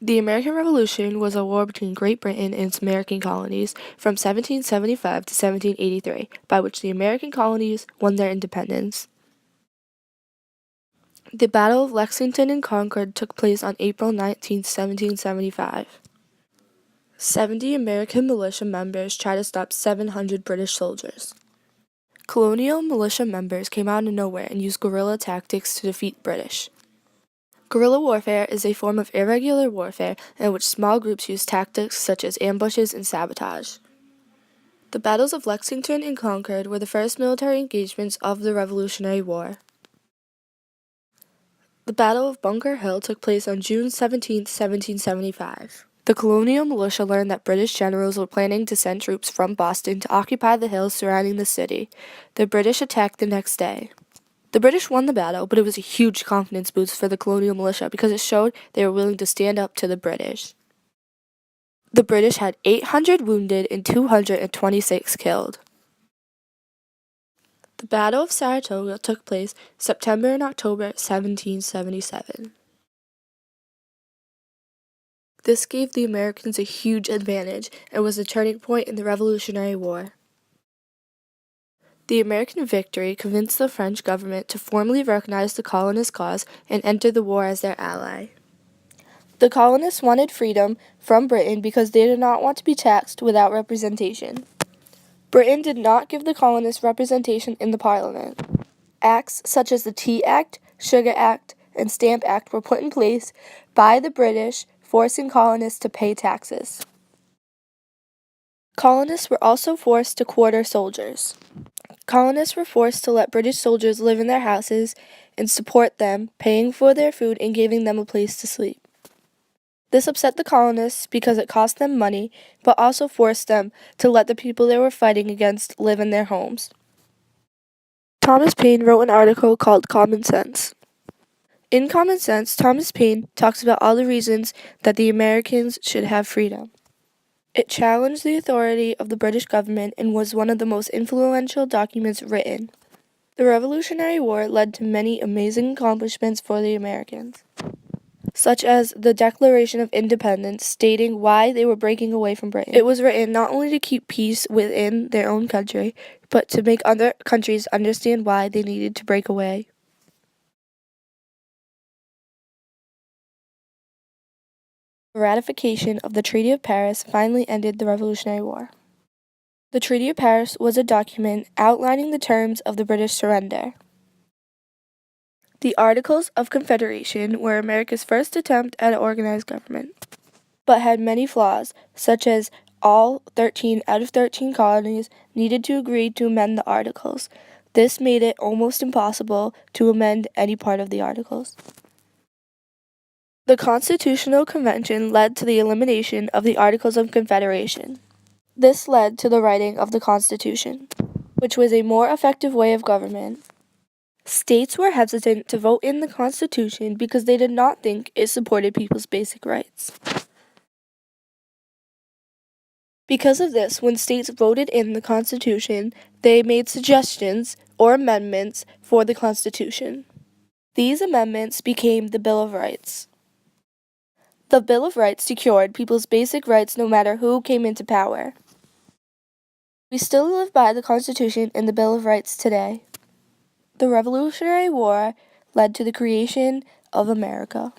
The American Revolution was a war between Great Britain and its American colonies from 1775 to 1783, by which the American colonies won their independence. The Battle of Lexington and Concord took place on April 19, 1775. 70 American militia members tried to stop 700 British soldiers. Colonial militia members came out of nowhere and used guerrilla tactics to defeat British. Guerrilla warfare is a form of irregular warfare in which small groups use tactics such as ambushes and sabotage. The battles of Lexington and Concord were the first military engagements of the Revolutionary War. The Battle of Bunker Hill took place on June 17, 1775. The colonial militia learned that British generals were planning to send troops from Boston to occupy the hills surrounding the city. The British attacked the next day. The British won the battle, but it was a huge confidence boost for the colonial militia because it showed they were willing to stand up to the British. The British had 800 wounded and 226 killed. The Battle of Saratoga took place September and October 1777. This gave the Americans a huge advantage and was a turning point in the Revolutionary War. The American victory convinced the French government to formally recognize the colonists' cause and enter the war as their ally. The colonists wanted freedom from Britain because they did not want to be taxed without representation. Britain did not give the colonists representation in the Parliament. Acts such as the Tea Act, Sugar Act, and Stamp Act were put in place by the British, forcing colonists to pay taxes. Colonists were also forced to quarter soldiers. Colonists were forced to let British soldiers live in their houses and support them, paying for their food and giving them a place to sleep. This upset the colonists because it cost them money, but also forced them to let the people they were fighting against live in their homes. Thomas Paine wrote an article called Common Sense. In Common Sense, Thomas Paine talks about all the reasons that the Americans should have freedom. It challenged the authority of the British government and was one of the most influential documents written. The Revolutionary War led to many amazing accomplishments for the Americans, such as the Declaration of Independence stating why they were breaking away from Britain. It was written not only to keep peace within their own country, but to make other countries understand why they needed to break away. The ratification of the Treaty of Paris finally ended the Revolutionary War. The Treaty of Paris was a document outlining the terms of the British surrender. The Articles of Confederation were America's first attempt at an organized government, but had many flaws, such as all 13 out of 13 colonies needed to agree to amend the Articles. This made it almost impossible to amend any part of the Articles. The Constitutional Convention led to the elimination of the Articles of Confederation. This led to the writing of the Constitution, which was a more effective way of government. States were hesitant to vote in the Constitution because they did not think it supported people's basic rights. Because of this, when states voted in the Constitution, they made suggestions or amendments for the Constitution. These amendments became the Bill of Rights. The Bill of Rights secured people's basic rights no matter who came into power. We still live by the Constitution and the Bill of Rights today. The Revolutionary War led to the creation of America.